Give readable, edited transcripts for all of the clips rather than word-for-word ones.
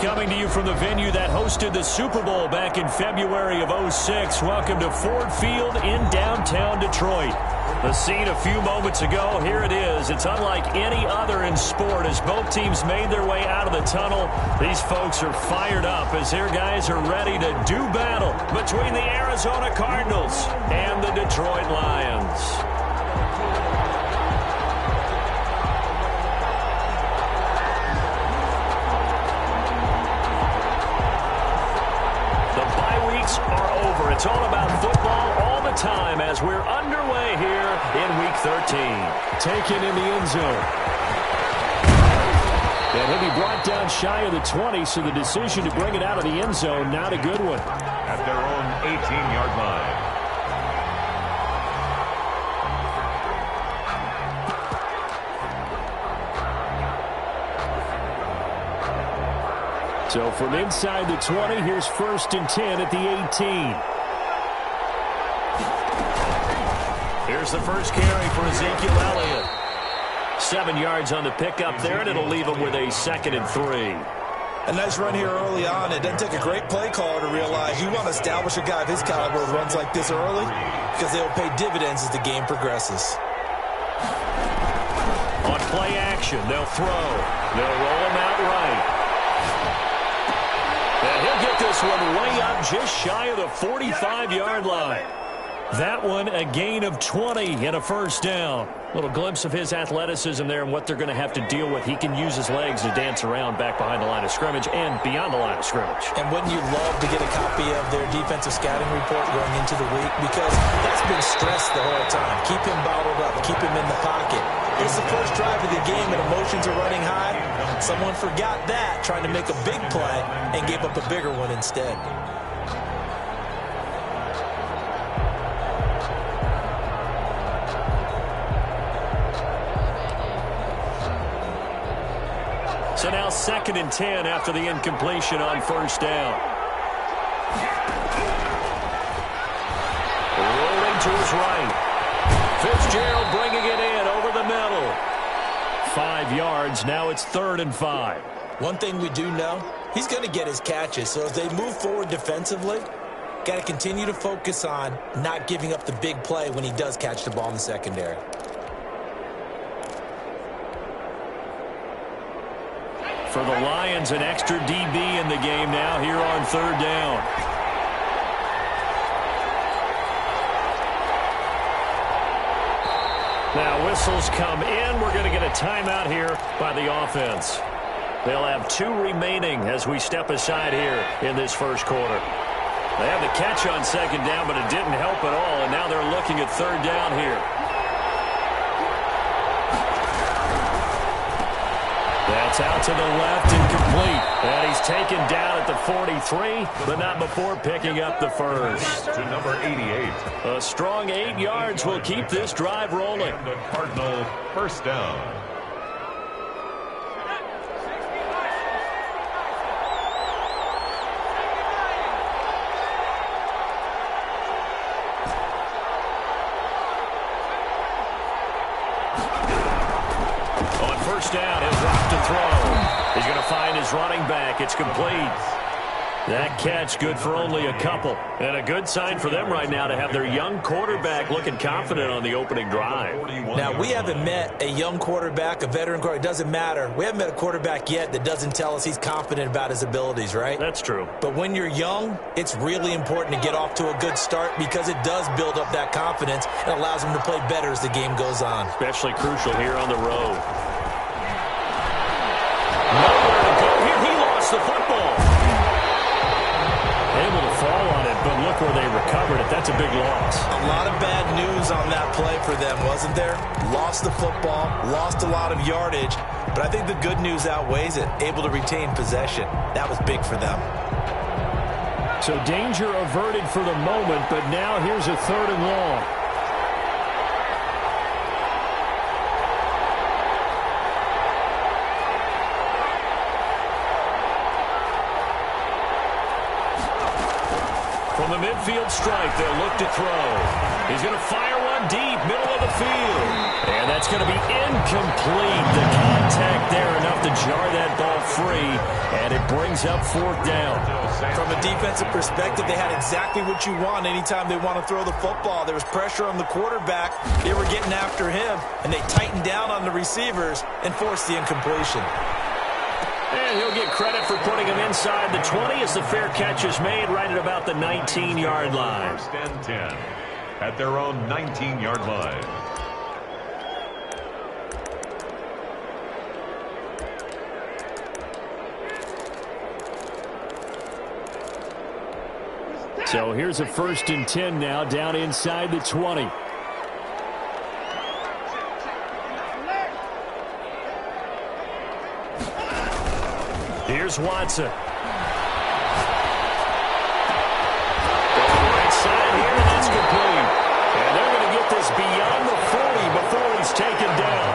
coming to you from the venue that hosted the Super Bowl back in February of '06. Welcome to Ford Field in downtown Detroit. The scene a few moments ago, here it is. It's unlike any other in sport as both teams made their way out of the tunnel. These folks are fired up as their guys are ready to do battle between the Arizona Cardinals and the Detroit Lions. Are over. It's all about football all the time as we're underway here in Week 13. Taken in the end zone. And he'll be brought down shy of the 20, so the decision to bring it out of the end zone, not a good one. At their own 18-yard line. So from inside the 20, here's 1st and 10 at the 18. Here's the first carry for Ezekiel Elliott. 7 yards on the pickup there, and it'll leave him with a 2nd and 3. A nice run here early on. It doesn't take a great play caller to realize you want to establish a guy of his caliber with runs like this early because they'll pay dividends as the game progresses. On play action, they'll throw. They'll roll him out right. And he'll get this one way up just shy of the 45-yard line. That one a gain of 20 and a first down. Little glimpse of his athleticism there and what they're going to have to deal with. He can use his legs to dance around back behind the line of scrimmage and beyond the line of scrimmage. And wouldn't you love to get a copy of their defensive scouting report going into the week? Because that's been stressed the whole time. Keep him bottled up. Keep him in the pocket. It's the first drive of the game and emotions are running high. Someone forgot that, trying to make a big play and gave up a bigger one instead. So now 2nd and 10 after the incompletion on first down. Rolling to his right. Fitzgerald bringing it in over the middle. 5 yards. Now it's 3rd and 5. One thing we do know, he's going to get his catches. So as they move forward defensively, got to continue to focus on not giving up the big play when he does catch the ball in the secondary. For the Lions, an extra DB in the game now here on 3rd down. Now whistles come in. We're going to get a timeout here by the offense. They'll have 2 remaining as we step aside here in this first quarter. They had the catch on 2nd down, but it didn't help at all, and now they're looking at 3rd down here. That's out to the left and complete. And he's taken down at the 43, but not before picking up the first. To number 88. A strong 8 yards will keep this drive rolling. The Cardinal first down. First down, he'll drop to throw. He's going to find his running back. It's complete. That catch good for only a couple. And a good sign for them right now to have their young quarterback looking confident on the opening drive. Now, we haven't met a young quarterback, a veteran quarterback. It doesn't matter. We haven't met a quarterback yet that doesn't tell us he's confident about his abilities, right? That's true. But when you're young, it's really important to get off to a good start because it does build up that confidence and allows him to play better as the game goes on. Especially crucial here on the road. Nowhere to go here. He lost the football. Able to fall on it, but look where they recovered it. That's a big loss. A lot of bad news on that play for them, wasn't there? Lost the football, lost a lot of yardage, but I think the good news outweighs it. Able to retain possession. That was big for them. So danger averted for the moment, but now here's a 3rd and long. From the midfield stripe, they'll look to throw. He's going to fire one down deep, middle of the field. And that's going to be incomplete. The contact there enough to jar that ball free, and it brings up fourth down. From a defensive perspective, they had exactly what you want anytime they want to throw the football. There was pressure on the quarterback. They were getting after him, and they tightened down on the receivers and forced the incompletion. And he'll get credit for putting him inside the 20 as the fair catch is made right at about the 19-yard line. First and 10 at their own 19-yard line. So here's a 1st and 10 now down inside the 20. Here's Watson. Going right side here, and that's complete. And they're going to get this beyond the 40 before he's taken down.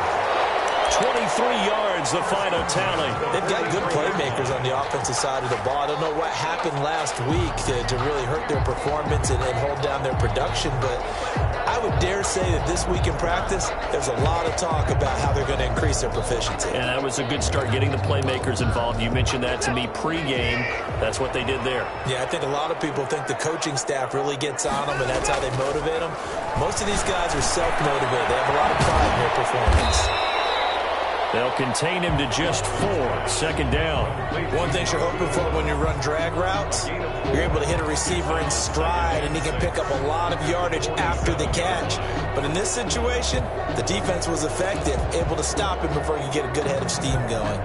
23 yards, the final tally. They've got good playmakers on the offensive side of the ball. I don't know what happened last week to really hurt their performance and hold down their production, but I would dare say that this week in practice, there's a lot of talk about how they're going to increase their proficiency. And that was a good start, getting the playmakers involved. You mentioned that to me pregame. That's what they did there. Yeah, I think a lot of people think the coaching staff really gets on them, and that's how they motivate them. Most of these guys are self-motivated. They have a lot of pride in their performance. They'll contain him to just 4. 2nd down. One thing you're hoping for when you run drag routes, you're able to hit a receiver in stride, and he can pick up a lot of yardage after the catch. But in this situation, the defense was effective, able to stop him before you get a good head of steam going.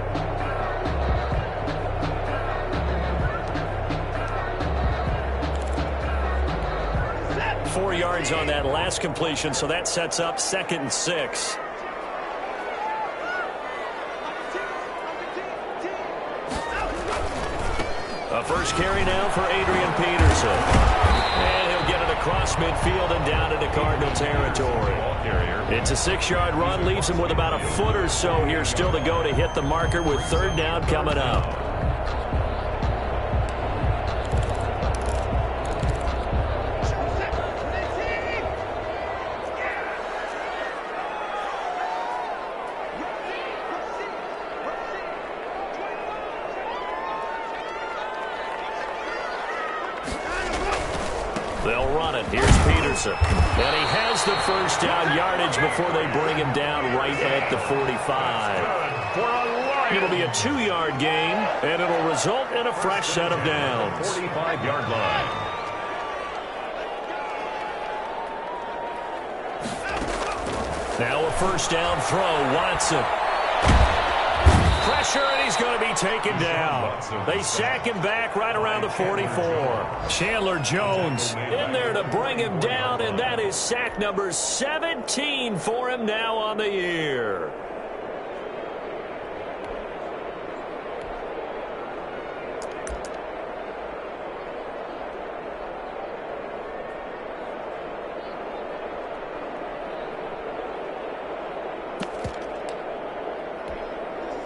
Four yards on that last completion, so that sets up 2nd and 6. A first carry now for Adrian Peterson. And he'll get it across midfield and down into Cardinal territory. It's a 6-yard run, leaves him with about a foot or so here still to go to hit the marker with 3rd down coming up. They'll run it. Here's Peterson. And he has the 1st down yardage before they bring him down right at the 45. It'll be a 2-yard gain, and it'll result in a fresh set of downs. 45-yard line. Now a 1st down throw. Watson. Pressure, and he's going to be taken down. They sack him back right around the 44. Chandler Jones in there to bring him down, and that is sack number 17 for him now on the year.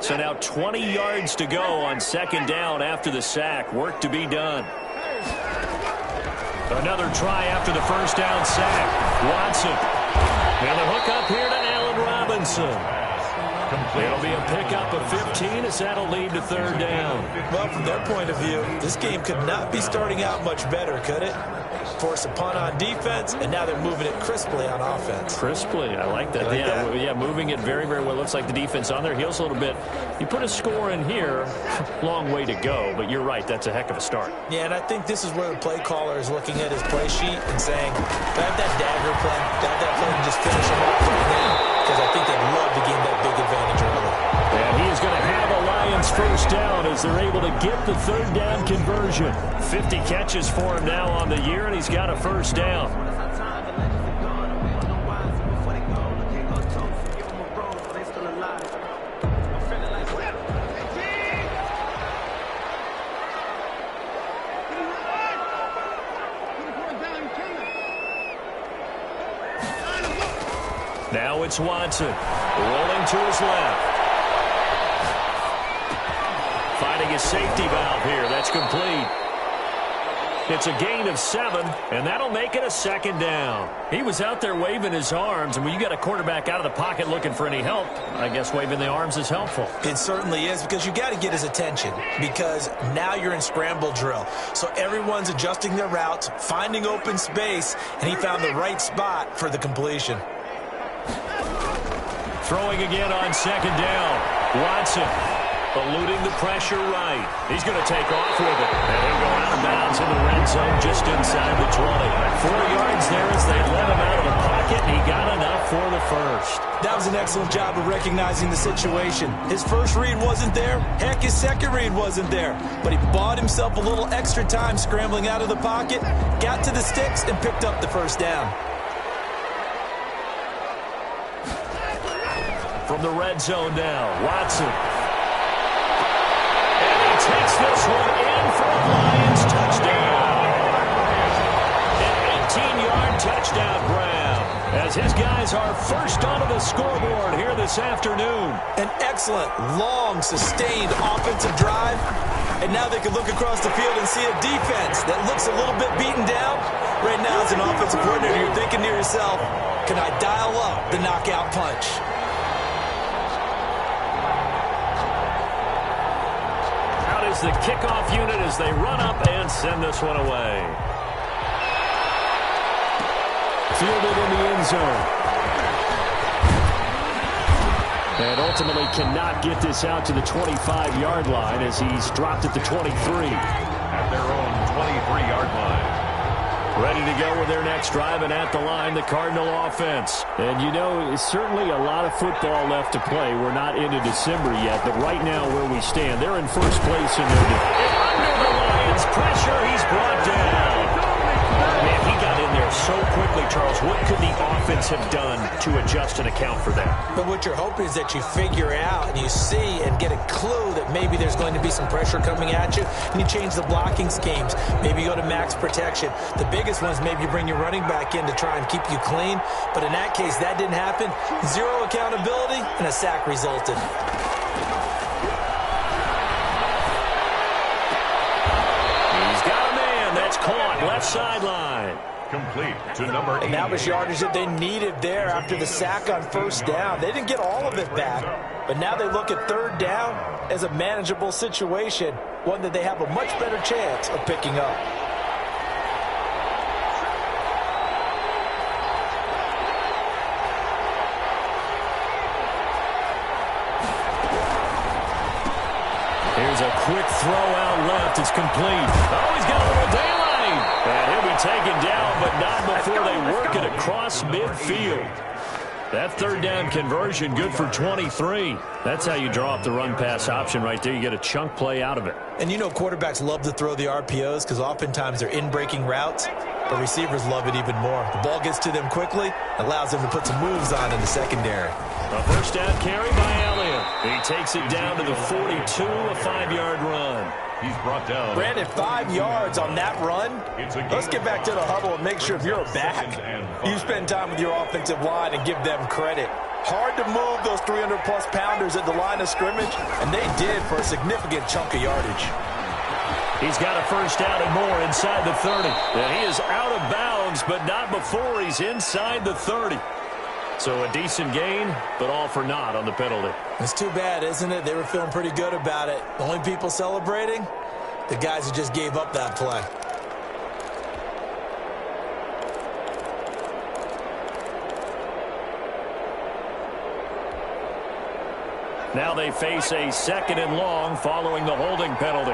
So now 20 yards to go on 2nd down after the sack. Work to be done. Another try after the 1st down sack. Watson. And the hook up here to Allen Robinson. It'll be a pickup of 15 as that'll lead to 3rd down. Well, from their point of view, this game could not be starting out much better, could it? Force a punt on defense, and now they're moving it crisply on offense. Crisply, I like that. Yeah, moving it very, very well. Looks like the defense on their heels a little bit. You put a score in here, long way to go, but you're right, that's a heck of a start. Yeah, and I think this is where the play caller is looking at his play sheet and saying, grab that dagger play, grab that play and just finish him off right now, because I think they'd love to gain that big advantage early. And he is going to have a Lions 1st down as they're able to get the 3rd down conversion. 50 catches for him now on the year, and he's got a 1st down. Now it's Watson, rolling to his left. Finding his safety valve here. That's complete. It's a gain of 7, and that'll make it a second down. He was out there waving his arms, and when you got a quarterback out of the pocket looking for any help, I guess waving the arms is helpful. It certainly is, because you got to get his attention, because now you're in scramble drill. So everyone's adjusting their routes, finding open space, and he found the right spot for the completion. Throwing again on second down. Watson eluding the pressure right. He's going to take off with it. And he'll go out of bounds in the red zone just inside the 20. 4 yards there as they let him out of the pocket, and he got enough for the first. That was an excellent job of recognizing the situation. His first read wasn't there. Heck, his second read wasn't there. But he bought himself a little extra time scrambling out of the pocket, got to the sticks, and picked up the first down. From the red zone now, Watson. Takes this one in for a Lions touchdown. An 18-yard touchdown grab as his guys are first onto the scoreboard here this afternoon. An excellent, long, sustained offensive drive. And now they can look across the field and see a defense that looks a little bit beaten down. Right now, as an offensive coordinator, you're thinking to yourself, can I dial up the knockout punch? The kickoff unit as they run up and send this one away. Fielded in the end zone. And ultimately cannot get this out to the 25-yard line as he's dropped at the 23. At their own 23-yard line. Ready to go with their next drive, and at the line, the Cardinal offense. And you know, it's certainly a lot of football left to play. We're not into December yet, but right now where we stand, they're in first place in their division. Under the Lions' pressure, he's brought down. Man, he got in there so quickly, Charles. What could the offense have done to adjust and account for that? But what you're hoping is that you figure out and you see and get a clue that maybe there's going to be some pressure coming at you, and you change the blocking schemes. Maybe you go to max protection. The biggest one is maybe you bring your running back in to try and keep you clean. But in that case, that didn't happen. Zero accountability, and a sack resulted. He's got a man. That's caught. Left sideline. Complete to number 8. And that was yardage that they needed there after the sack on first down. They didn't get all of it back, but now they look at third down as a manageable situation, one that they have a much better chance of picking up. Here's a quick throw out left. It's complete. Oh, he's got a little daylight. And he'll be taken down, but not before they work it across midfield. That third down conversion good for 23. That's how you draw up the run-pass option right there. You get a chunk play out of it. And you know quarterbacks love to throw the RPOs because oftentimes they're in-breaking routes, but receivers love it even more. The ball gets to them quickly, allows them to put some moves on in the secondary. A first down carry by Elliott. He takes it down to the 42, a 5-yard run. He's brought down. Brandon, 5 yards on that run. Let's get back to the huddle and make sure if you're back, you spend time with your offensive line and give them credit. Hard to move those 300-plus pounders at the line of scrimmage, and they did for a significant chunk of yardage. He's got a first down and more inside the 30. And he is out of bounds, but not before he's inside the 30. So a decent gain, but all for naught on the penalty. It's too bad, isn't it? They were feeling pretty good about it. The only people celebrating, the guys who just gave up that play. Now they face a second and long following the holding penalty.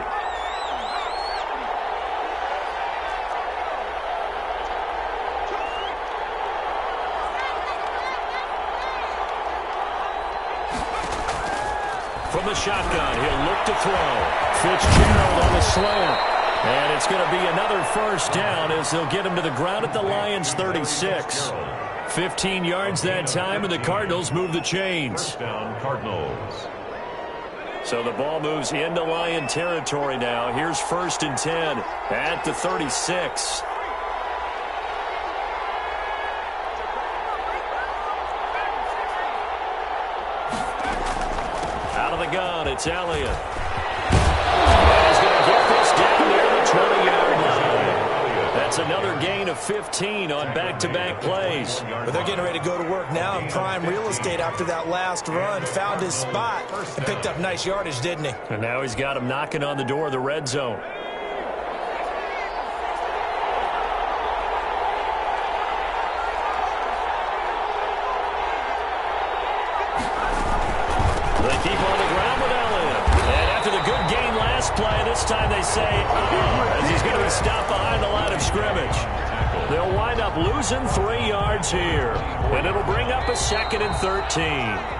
From the shotgun, he'll look to throw. Fitzgerald on the slant. And it's going to be another first down as they'll get him to the ground at the Lions' 36. 15 yards that time, and the Cardinals move the chains. First down, Cardinals. So the ball moves into Lion territory now. Here's 1st and 10 at the 36. Out of the gun, it's Elliott. And he's going to get this down near the 20-yard line. That's another gain of 15 on back-to-back plays. But they're getting ready to go to work now in prime real estate after that last run. Found his spot and picked up nice yardage, didn't he? And now he's got him knocking on the door of the red zone. They keep on the ground with Allen. And after the good game last play, this time they say, as he's going to be stopped behind the line of scrimmage. They'll wind up losing 3 yards here. And it'll bring up a 2nd and 13.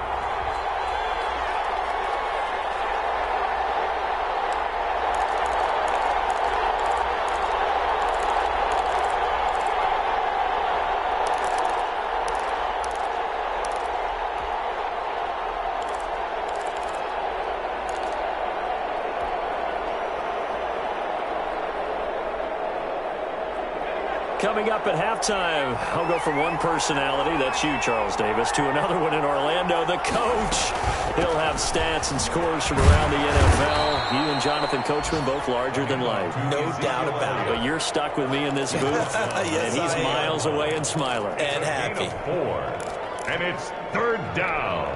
Coming up at halftime, I'll go from one personality, that's you, Charles Davis, to another one in Orlando, the coach. He'll have stats and scores from around the NFL. You and Jonathan Coachman, both larger than life. No doubt about it. But you're stuck with me in this booth, yes, and he's miles away and smiling. And happy. 4, and it's 3rd down.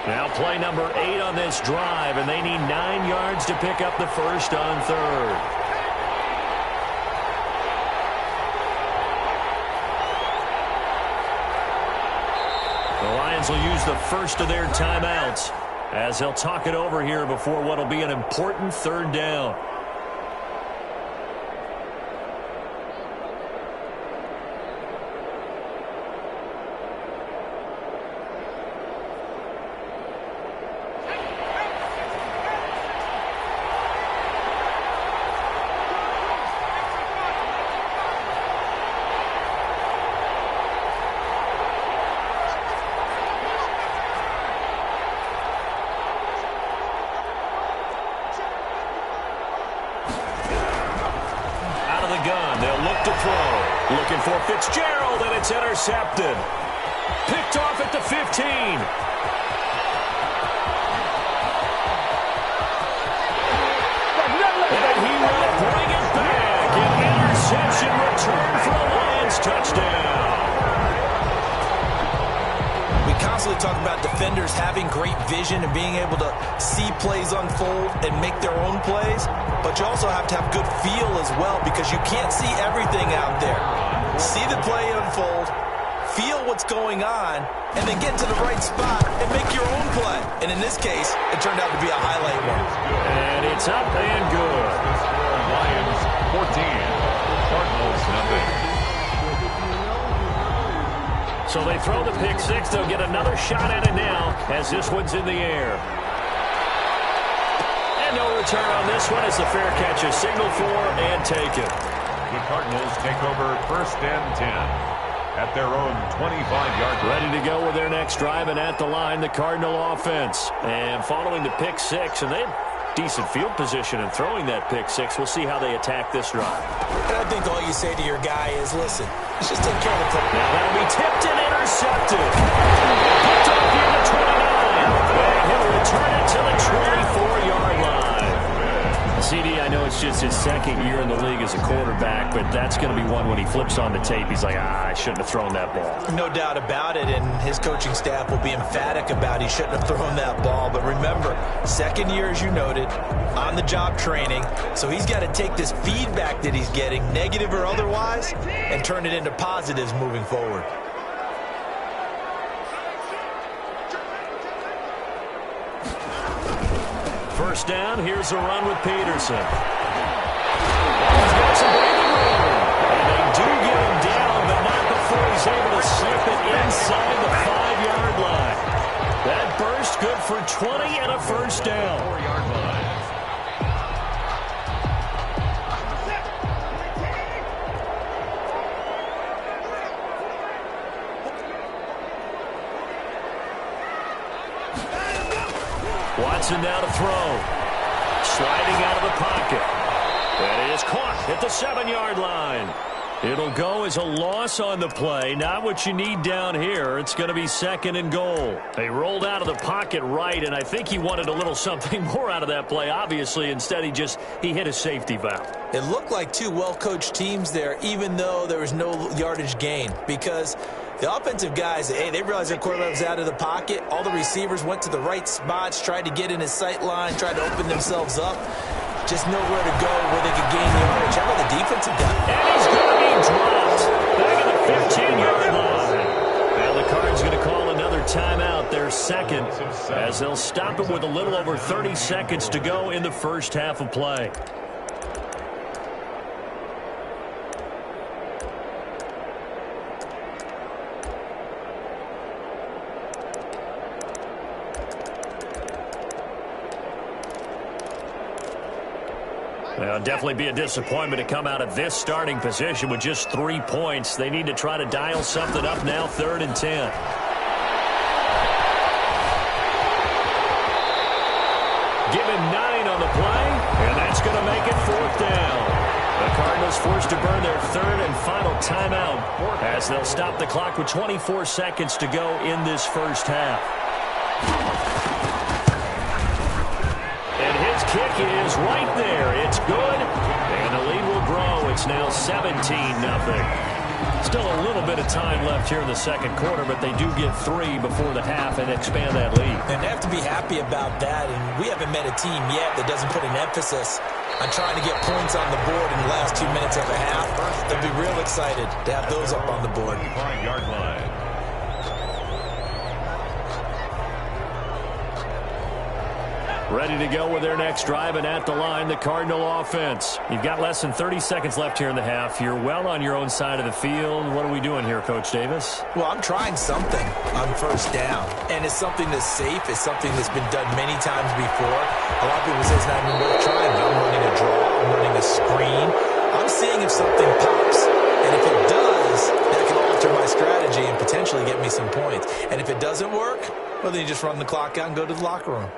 Now play number 8 on this drive, and they need 9 yards to pick up the first on 3rd. The Lions will use the first of their timeouts as they'll talk it over here before what will be an important 3rd down. Looking for Fitzgerald, and it's intercepted. Picked off at the 15. And he will bring it back. An interception return for a Lions touchdown. We constantly talk about defenders having great vision and being able to see plays unfold and make their own plays. But you also have to have good feel as well, because you can't see everything out there. See the play unfold, feel what's going on, and then get to the right spot and make your own play. And in this case, it turned out to be a highlight one. And it's up and good. Lions 14, Cardinals nothing. So they throw the pick six. They'll get another shot at it now as this one's in the air. And no return on this one as the fair catch is signaled for and taken. The Cardinals take over 1st and 10 at their own 25-yard line. Ready to go with their next drive, and at the line, the Cardinal offense. And following the pick six, and they have decent field position in throwing that pick six. We'll see how they attack this drive. And I think all you say to your guy is, listen, let's just take care of the play. Now that'll be tipped and intercepted. Picked off near the 29. And he'll return it to the 24-yard line. CD, I know it's just his 2nd year in the league as a quarterback, but that's going to be one when he flips on the tape. He's like, I shouldn't have thrown that ball. No doubt about it, and his coaching staff will be emphatic about he shouldn't have thrown that ball. But remember, 2nd year, as you noted, on-the-job training, so he's got to take this feedback that he's getting, negative or otherwise, and turn it into positives moving forward. First down, here's a run with Peterson. He's got some breathing room. And they do get him down, but not before he's able to slip it inside the 5-yard line. That burst good for 20 and a first down. 4-yard line. Watson now to throw. Sliding out of the pocket. And it is caught at the 7-yard line. It'll go as a loss on the play. Not what you need down here. It's going to be 2nd and goal. They rolled out of the pocket right, and I think he wanted a little something more out of that play, obviously. Instead, he hit a safety valve. It looked like two well-coached teams there, even though there was no yardage gain, because the offensive guys, hey, they realized their quarterback was out of the pocket. All the receivers went to the right spots, tried to get in his sight line, tried to open themselves up. Just nowhere to go where they could gain yardage. How about the defensive guy? And he's going to be dropped back at the 15-yard line. And the Cards going to call another timeout, their second, as they'll stop it with a little over 30 seconds to go in the first half of play. Well, definitely be a disappointment to come out of this starting position with just 3 points. They need to try to dial something up now, 3rd and 10. Give him 9 on the play, and that's going to make it 4th down. The Cardinals forced to burn their 3rd and final timeout as they'll stop the clock with 24 seconds to go in this first half. Kick is right there. It's good, and the lead will grow. It's now 17-0. Still a little bit of time left here in the second quarter, but they do get 3 before the half and expand that lead. And they have to be happy about that, and we haven't met a team yet that doesn't put an emphasis on trying to get points on the board in the last 2 minutes of a half. They'll be real excited to have those up on the board. 5-yard line. Ready to go with their next drive, and at the line, the Cardinal offense. You've got less than 30 seconds left here in the half. You're well on your own side of the field. What are we doing here, Coach Davis? Well, I'm trying something on first down, and it's something that's safe. It's something that's been done many times before. A lot of people say it's not even worth trying, but I'm running a draw. I'm running a screen. I'm seeing if something pops, and if it does, that can alter my strategy and potentially get me some points. And if it doesn't work, well, then you just run the clock out and go to the locker room.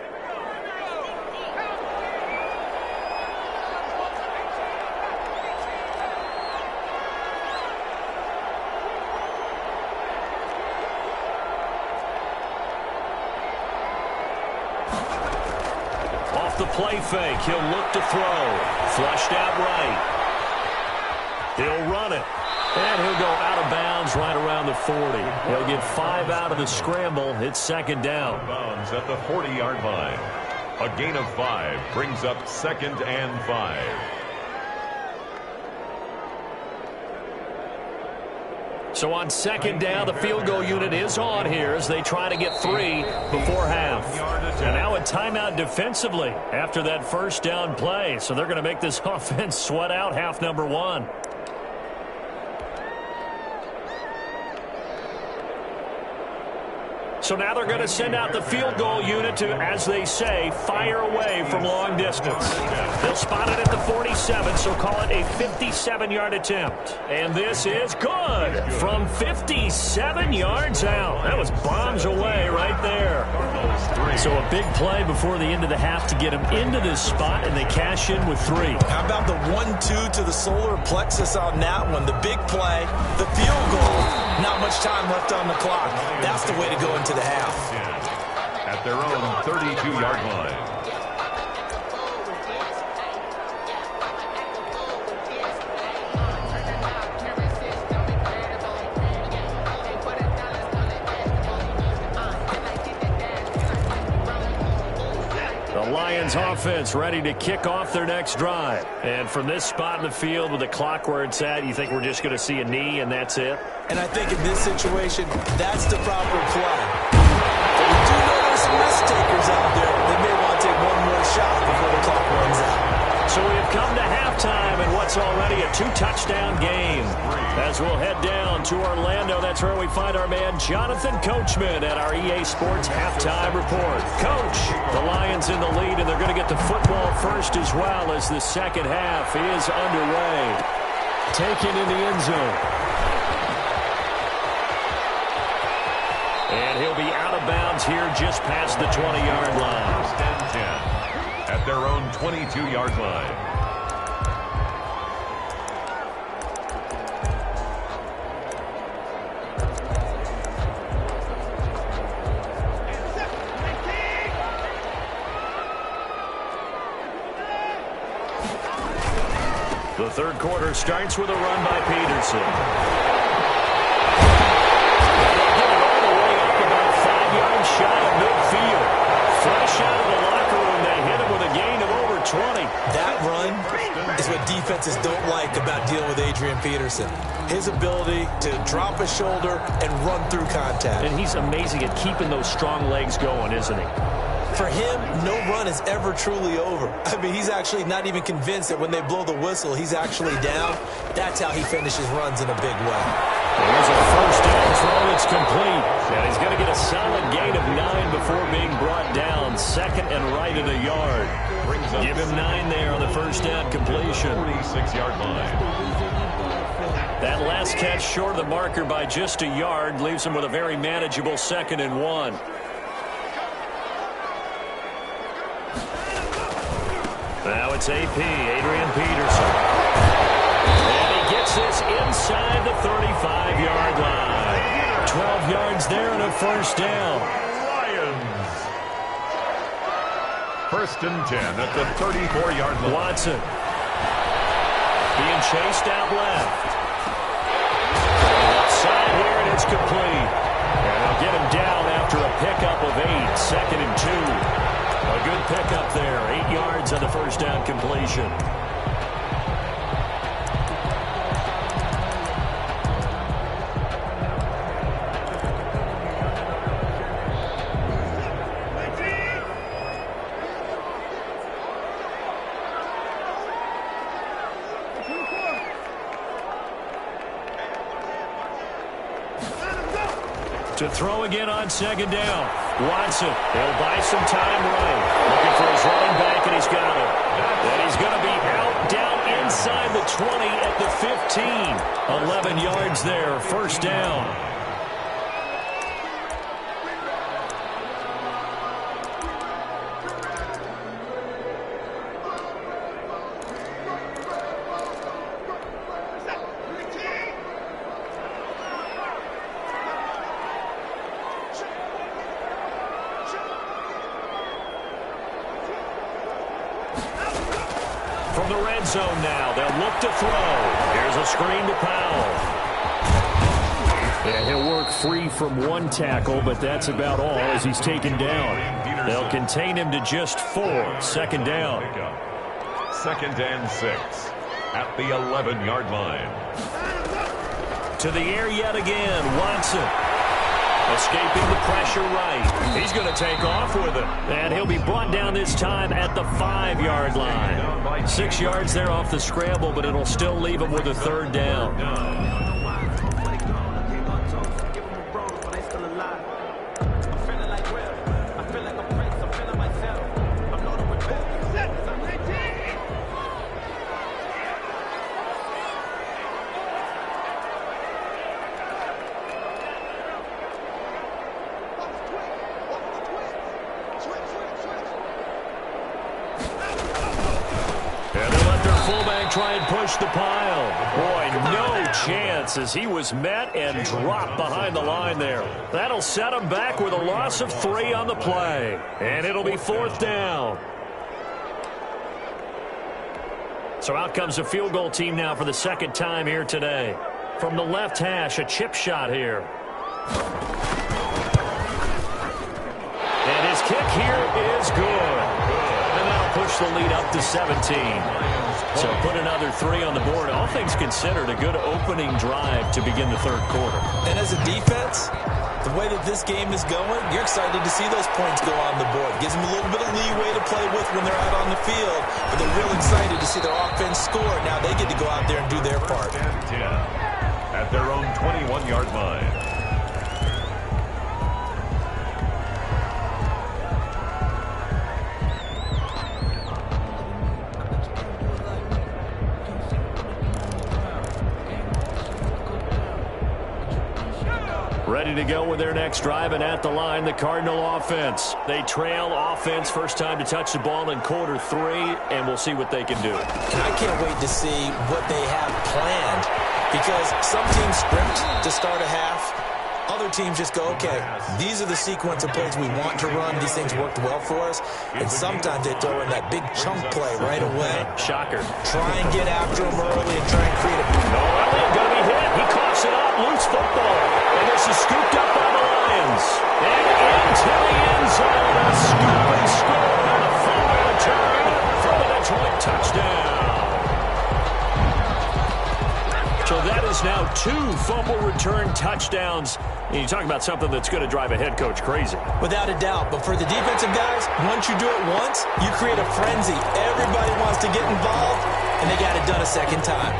The play fake. He'll look to throw. Flushed out right. He'll run it. And he'll go out of bounds right around the 40. He'll get 5 out of the scramble. It's 2nd down. Bounds at the 40-yard line. A gain of 5 brings up 2nd and 5. So on 2nd down, the field goal unit is on here as they try to get 3 before half. And now a timeout defensively after that first down play. So they're going to make this offense sweat out half number 1. So now they're going to send out the field goal unit to, as they say, fire away from long distance. They'll spot it at the 47, so call it a 57-yard attempt. And this is good from 57 yards out. That was bombs away right there. So a big play before the end of the half to get them into this spot, and they cash in with 3. How about the 1-2 to the solar plexus on that one? The big play, the field goal, not much time left on the clock. That's the way to go into the half. At their own 32-yard line. Lions offense ready to kick off their next drive. And from this spot in the field with the clock where it's at, you think we're just going to see a knee and that's it? And I think in this situation, that's the proper play. But we do know there's some risk takers out there. They may want to take one more shot before the clock runs out. So we have come to halftime in what's already a 2-touchdown game. As we'll head down to Orlando, that's where we find our man Jonathan Coachman at our EA Sports Halftime Report. Coach, the Lions in the lead, and they're going to get the football first as well as the second half is underway. Taken in the end zone. And he'll be out of bounds here just past the 20-yard line. First and 10 at their own 22-yard line. The third quarter starts with a run by Peterson. Get it all the way up about 5 yards shy of midfield. Fresh out of the locker room, they hit him with a gain of over 20. That run is what defenses don't like about dealing with Adrian Peterson. His ability to drop a shoulder and run through contact. And he's amazing at keeping those strong legs going, isn't he? For him, no run is ever truly over. I mean, he's actually not even convinced that when they blow the whistle, he's actually down. That's how he finishes runs in a big way. There's a first down throw that's complete. And he's going to get a solid gain of 9 before being brought down. Second and right at a yard. Give him 9 there on the first down completion. 46-yard line. That last catch short of the marker by just a yard leaves him with a very manageable 2nd and 1. Now it's AP, Adrian Peterson. And he gets this inside the 35-yard line. 12 yards there and a first down. Lions. First and 10 at the 34-yard line. Watson being chased out left. Outside here, and it's complete. And they'll get him down after a pickup of 8. 2nd and 2. A good pickup there. 8 yards on the first down completion. To throw again on 2nd down. Watson, he'll buy some time right. Looking for his running back, and he's got him. And he's going to be out down inside the 20 at the 15. 11 yards there, first down. From the red zone now, they'll look to throw. Here's a screen to Powell. And he'll work free from 1 tackle, but that's about all as he's taken down. They'll contain him to just 4. 2nd down. 2nd and 6 at the 11-yard line. To the air yet again, Watson. Escaping the pressure right. He's going to take off with it. And he'll be brought down this time at the 5-yard line. 6 yards there off the scramble, but it'll still leave him with a 3rd down. Try and push the pile. Boy, no chance as he was met and dropped behind the line there. That'll set him back with a loss of 3 on the play. And it'll be 4th down. So out comes the field goal team now for the 2nd time here today. From the left hash, a chip shot here. And his kick here is good. And that'll push the lead up to 17. So put another 3 on the board. All things considered, a good opening drive to begin the 3rd quarter. And as a defense, the way that this game is going, you're excited to see those points go on the board. Gives them a little bit of leeway to play with when they're out on the field. But they're real excited to see their offense score. Now they get to go out there and do their part. 10 at their own 21-yard line. Ready to go with their next drive, and at the line, the Cardinal offense. They trail offense, first time to touch the ball in quarter 3, and we'll see what they can do. I can't wait to see what they have planned, because some teams script to start a half. other teams just go, okay, these are the sequence of plays we want to run. These things worked well for us. And sometimes they throw in that big chunk play right away. Shocker. Try and get after him early and try and create a... No, Elliott going to be hit. He coughs it up. Loose football. And this is scooped up by the Lions. And into the end zone. A scoop and score. And a fumble return for the Detroit touchdown. So that is now 2 fumble return touchdowns. And you talk about something that's going to drive a head coach crazy. Without a doubt. But for the defensive guys, once you do it once, you create a frenzy. Everybody wants to get involved, and they got it done a second time.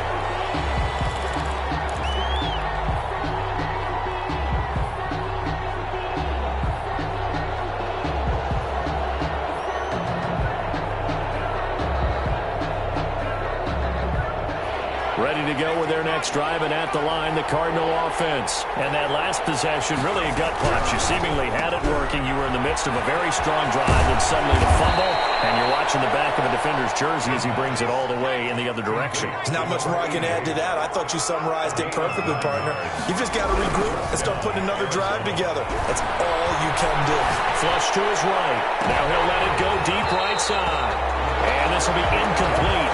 Ready to go with their next drive, and at the line, the Cardinal offense. And that last possession, really a gut punch. You seemingly had it working. You were in the midst of a very strong drive, and suddenly the fumble, and you're watching the back of the defender's jersey as he brings it all the way in the other direction. There's not much more I can add to that. I thought you summarized it perfectly, partner. You've just got to regroup and start putting another drive together. That's all you can do. Flush to his right. Now he'll let it go deep right side. And this will be incomplete.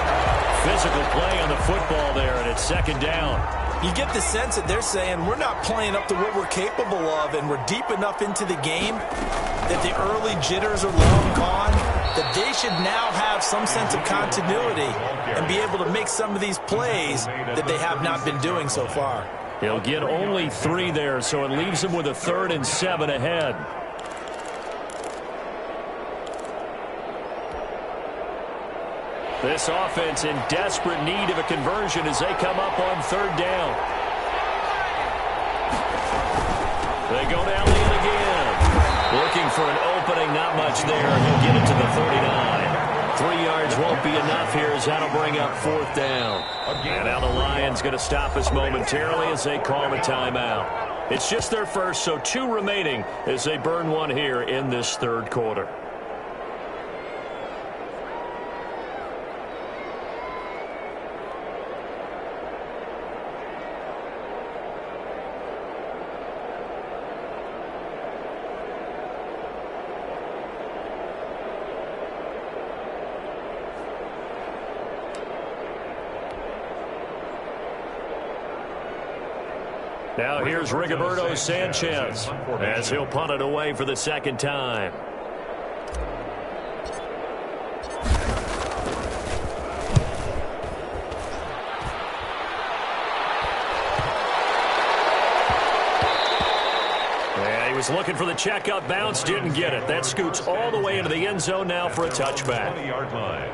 Physical play on the football there, and it's second down. You get the sense that they're saying we're not playing up to what we're capable of, and we're deep enough into the game that the early jitters are long gone, that they should now have some sense of continuity and be able to make some of these plays that they have not been doing so far. He'll get only 3 there, so it leaves him with a 3rd and 7 ahead. This offense in desperate need of a conversion as they come up on 3rd down. They go to Elliott again. Looking for an opening, not much there. He'll get it to the 39. 3 yards won't be enough here as that'll bring up 4th down. And now the Lions going to stop us momentarily as they call a timeout. It's just their first, so 2 remaining as they burn 1 here in this 3rd quarter. Now here's Rigoberto Sanchez as he'll punt it away for the 2nd time. And he was looking for the checkup bounce, didn't get it. That scoots all the way into the end zone now for a touchback. 20-yard line.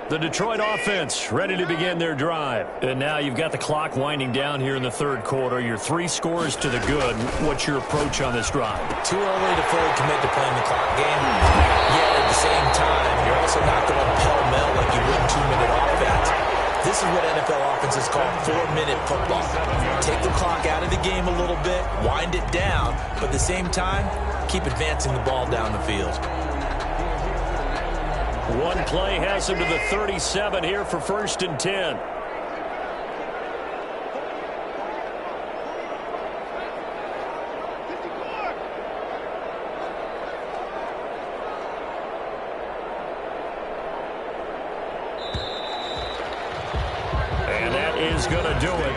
The Detroit offense ready to begin their drive. And now you've got the clock winding down here in the 3rd quarter. Your 3 scores to the good. What's your approach on this drive? Too early to fully commit to playing the clock game. Yet at the same time, you're also not going pell-mell like you would 2-minute offense. This is what NFL offenses call 4-minute football. Take the clock out of the game a little bit, wind it down, but at the same time, keep advancing the ball down the field. One play has him to the 37 here for 1st and 10. And that is going to do it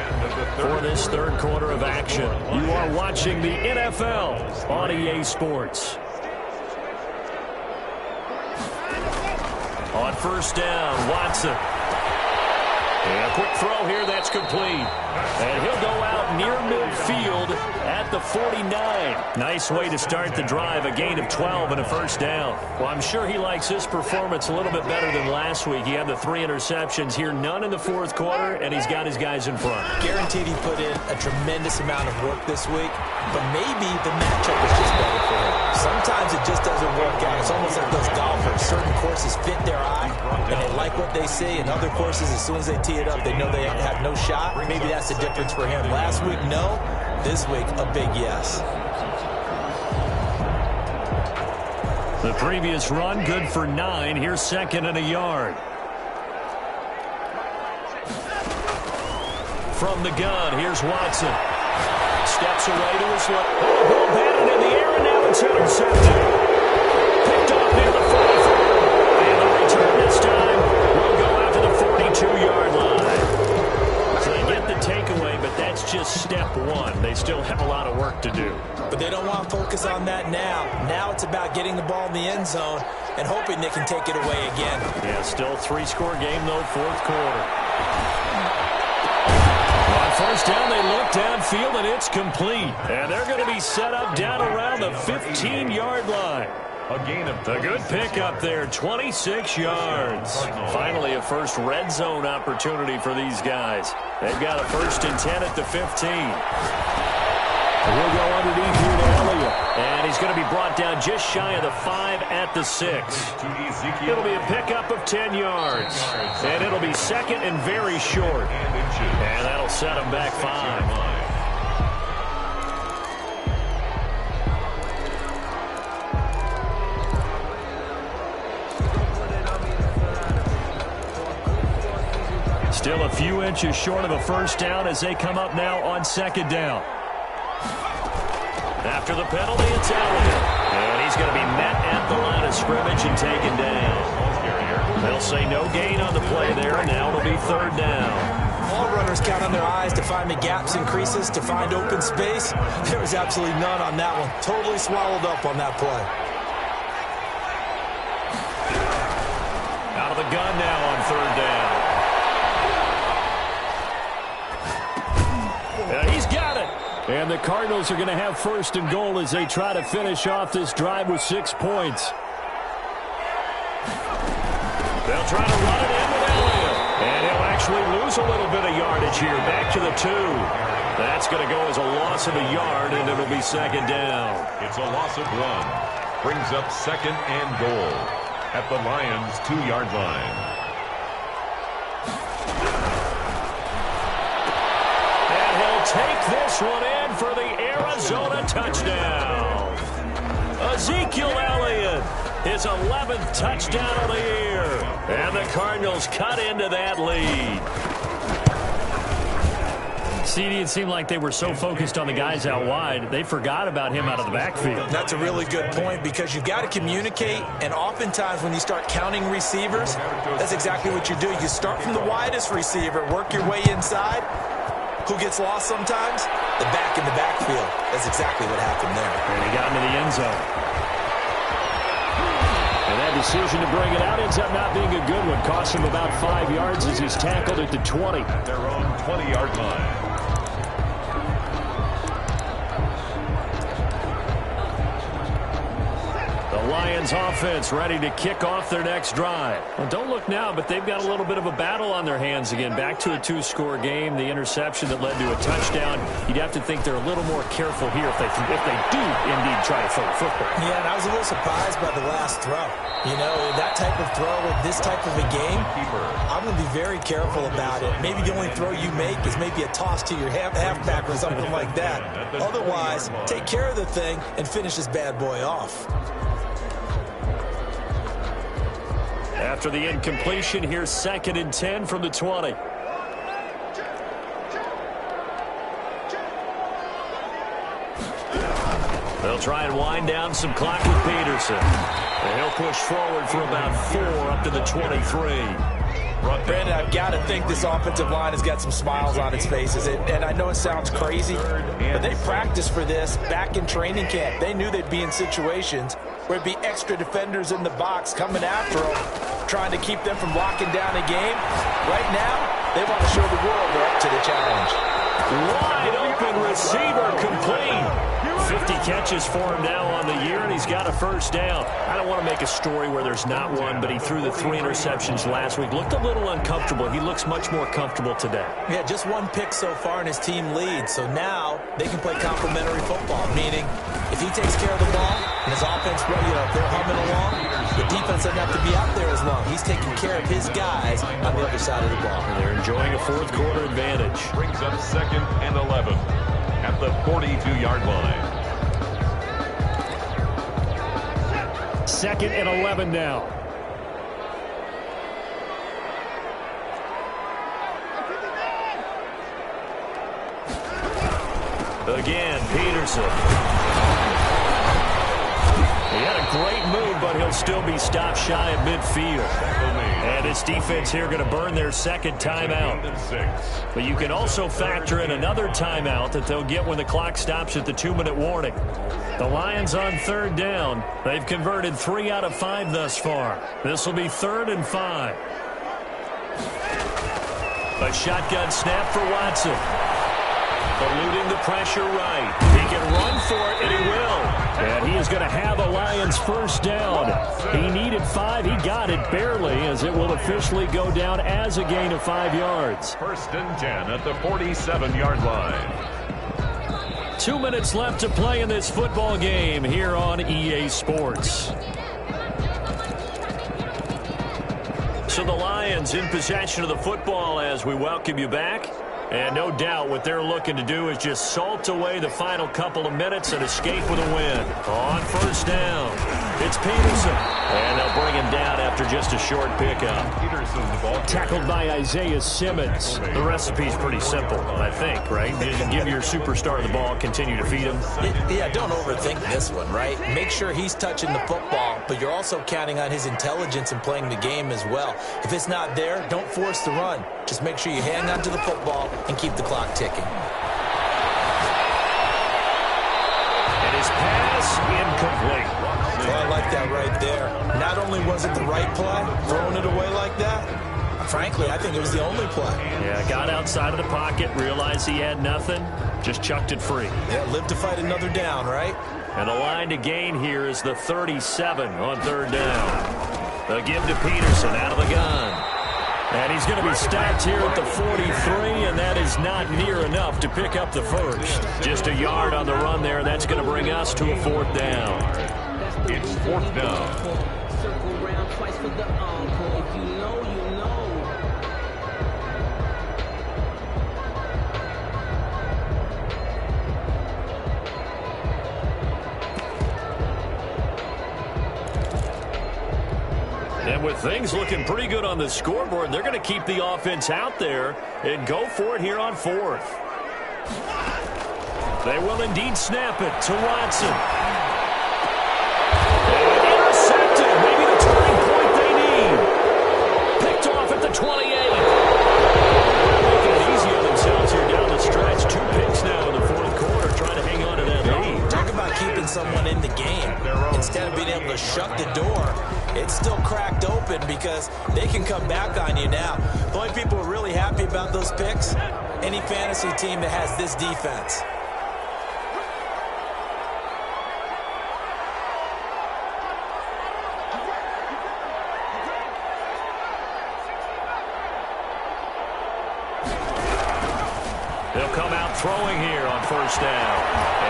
for this 3rd quarter of action. You are watching the NFL on EA Sports. On 1st down, Watson. And a quick throw here, that's complete. And he'll go out near midfield at the 49. Nice way to start the drive, a gain of 12 and a 1st down. Well, I'm sure he likes his performance a little bit better than last week. He had the 3 interceptions here, none in the 4th quarter, and he's got his guys in front. Guaranteed he put in a tremendous amount of work this week, but maybe the matchup is just better for him. Sometimes it just doesn't work out. It's almost like those golfers. Certain courses fit their eye, and they like what they see, and other courses, as soon as they tee it up, they know they have no shot. Maybe that's the difference for him. Last week, no. This week, a big yes. The previous run, good for 9. Here's second and a yard. From the gun, here's Watson. Steps away to his left. Oh, ball batted in the air, and now it's intercepted. Picked off near the 44. And the return this time will go out to the 42-yard line. So they get the takeaway, but that's just step one. They still have a lot of work to do. But they don't want to focus on that now. Now it's about getting the ball in the end zone and hoping they can take it away again. Yeah, still 3-score game, though, fourth quarter. On first down, they look downfield, and it's complete. And they're going to be set up down around the 15-yard line. A gain of a good pickup there, 26 yards. Finally, a first red zone opportunity for these guys. They've got a 1st and 10 at the 15. We'll go underneath here to Elliott. And he's going to be brought down just shy of the 5 at the 6. It'll be a pickup of 10 yards. And it'll be second and very short. And that'll set him back 5. Still a few inches short of a first down as they come up now on second down. After the penalty, it's Elliott. And he's going to be met at the line of scrimmage and taken down. They'll say no gain on the play there, and now it'll be third down. All runners count on their eyes to find the gaps and creases, to find open space. There was absolutely none on that one. Totally swallowed up on that play. Out of the gun now on third down. He's got it. And the Cardinals are going to have 1st and goal as they try to finish off this drive with 6 points. They'll try to run it in with Elliott. And he'll actually lose a little bit of yardage here. Back to the 2. That's going to go as a loss of a yard, and it'll be second down. It's a loss of 1. Brings up 2nd and goal at the Lions' 2-yard line. Take this one in for the Arizona touchdown. Ezekiel Elliott, his 11th touchdown of the year. And the Cardinals cut into that lead. CD, it seemed like they were so focused on the guys out wide, they forgot about him out of the backfield. That's a really good point because you've got to communicate, and oftentimes when you start counting receivers, that's exactly what you do. You start from the widest receiver, work your way inside. Who gets lost sometimes? The back in the backfield. That's exactly what happened there. And he got into the end zone. And that decision to bring it out ends up not being a good one. Cost him about 5 yards as he's tackled at the 20. Their own 20-yard line. The Lions offense ready to kick off their next drive. Well, don't look now, but they've got a little bit of a battle on their hands again. Back to a 2-score game. The interception that led to a touchdown. You'd have to think they're a little more careful here if they do indeed try to throw the football. Yeah, and I was a little surprised by the last throw. You know, that type of throw with this type of a game, I'm going to be very careful about it. Maybe the only throw you make is maybe a toss to your halfback or something like that. Otherwise, take care of the thing and finish this bad boy off. After the incompletion, here's 2nd and 10 from the 20. They'll try and wind down some clock with Peterson. And he'll push forward for about 4 up to the 23. Brandon, I've got to think this offensive line has got some smiles on its faces. And I know it sounds crazy, but they practiced for this back in training camp. They knew they'd be in situations where it'd be extra defenders in the box coming after them, trying to keep them from locking down a game. Right now, they want to show the world they're up to the challenge. Wide open receiver complete. 50 catches for him now on the year, and he's got a first down. I don't want to make a story where there's not one, but he threw the 3 interceptions last week. Looked a little uncomfortable. He looks much more comfortable today. Yeah, just 1 pick so far, and his team leads. So now they can play complementary football, meaning if he takes care of the ball and his offense, if they're humming along, the defense doesn't have to be out there as long. He's taking care of his guys on the other side of the ball. And they're enjoying a fourth quarter advantage. Brings up 2nd and 11 at the 42-yard line. 2nd and 11 now. Again, Peterson. He had a great move, but he'll still be stopped shy of midfield. And this defense here going to burn their second timeout. But you can also factor in another timeout that they'll get when the clock stops at the 2-minute warning. The Lions on 3rd down. They've converted 3 out of 5 thus far. This will be 3rd and 5. A shotgun snap for Watson. Eluding the pressure right. He can run for it, and he will. And he is going to have a Lions first down. He needed 5. He got it barely, as it will officially go down as a gain of 5 yards. 1st and 10 at the 47-yard line. 2 minutes left to play in this football game here on EA Sports. So the Lions in possession of the football as we welcome you back. And no doubt what they're looking to do is just salt away the final couple of minutes and escape with a win. On 1st down, it's Peterson. And they'll bring him down after just a short pickup. Peterson, the ball tackled by Isaiah Simmons. The recipe's pretty simple, I think, right? You give your superstar the ball, continue to feed him. Yeah, don't overthink this one, right? Make sure he's touching the football, but you're also counting on his intelligence in playing the game as well. If it's not there, don't force the run. Just make sure you hang on to the football and keep the clock ticking. And his pass incomplete. Well, I like that right there. Not only was it the right play, throwing it away like that, frankly, I think it was the only play. Yeah, got outside of the pocket, realized he had nothing, just chucked it free. Yeah, live to fight another down, right? And the line to gain here is the 37 on 3rd down. The give to Peterson out of the gun. And he's going to be stopped here at the 43, and that is not near enough to pick up the first. Just a yard on the run there. That's going to bring us to a 4th down. It's 4th down. Circle round twice for the encore. If you know, you know. And with things looking pretty good on the scoreboard, they're going to keep the offense out there and go for it here on 4th. They will indeed snap it to Watson. And intercepted. Maybe the turning point they need. Picked off at the 28. Making it easy on themselves here down the stretch. 2 picks now in the 4th quarter, trying to hang on to that lead. Talk about keeping someone in the game. Instead of being able to shut the door, it's still cracked open because they can come back on you now. The only people who are really happy about those picks, any fantasy team that has this defense. He'll come out throwing here on 1st down.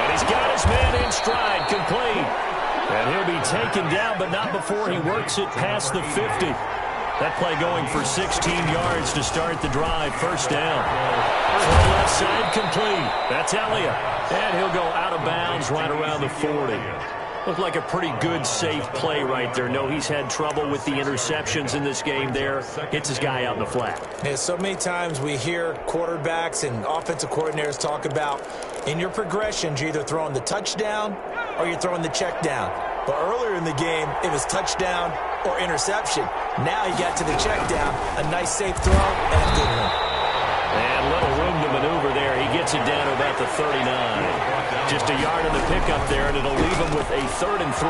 And he's got his man in stride, complete. And he'll be taken down, but not before he works it past the 50. That play going for 16 yards to start the drive. 1st down. Throw left side, complete. That's Elliott. And he'll go out of bounds right around the 40. Looked like a pretty good, safe play right there. No, he's had trouble with the interceptions in this game there. Hits his guy out in the flat. Yeah, so many times we hear quarterbacks and offensive coordinators talk about in your progressions, you're either throwing the touchdown or you're throwing the check down. But earlier in the game, it was touchdown or interception. Now he got to the check down, a nice safe throw, and a good one. And little room to maneuver there. He gets it down to about the 39. Just a yard in the pickup there, and it'll leave him with a 3rd and 3.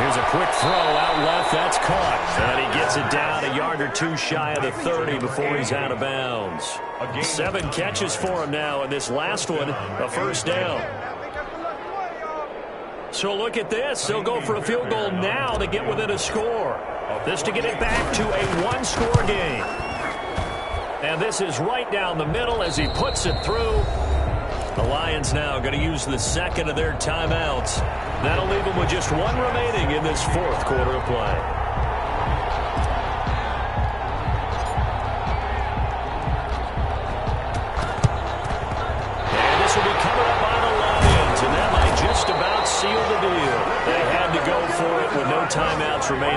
Here's a quick throw out left. That's caught. And he gets it down a yard or 2 shy of the 30 before he's out of bounds. 7 catches for him now, and this last one, a 1st down. So look at this. They'll go for a field goal now to get within a score. This to get it back to a 1-score game. And this is right down the middle as he puts it through. The Lions now going to use the 2nd of their timeouts. That'll leave them with just 1 remaining in this 4th quarter of play. And this will be covered up by the Lions, and that might just about seal the deal. They had to go for it with no timeouts remaining.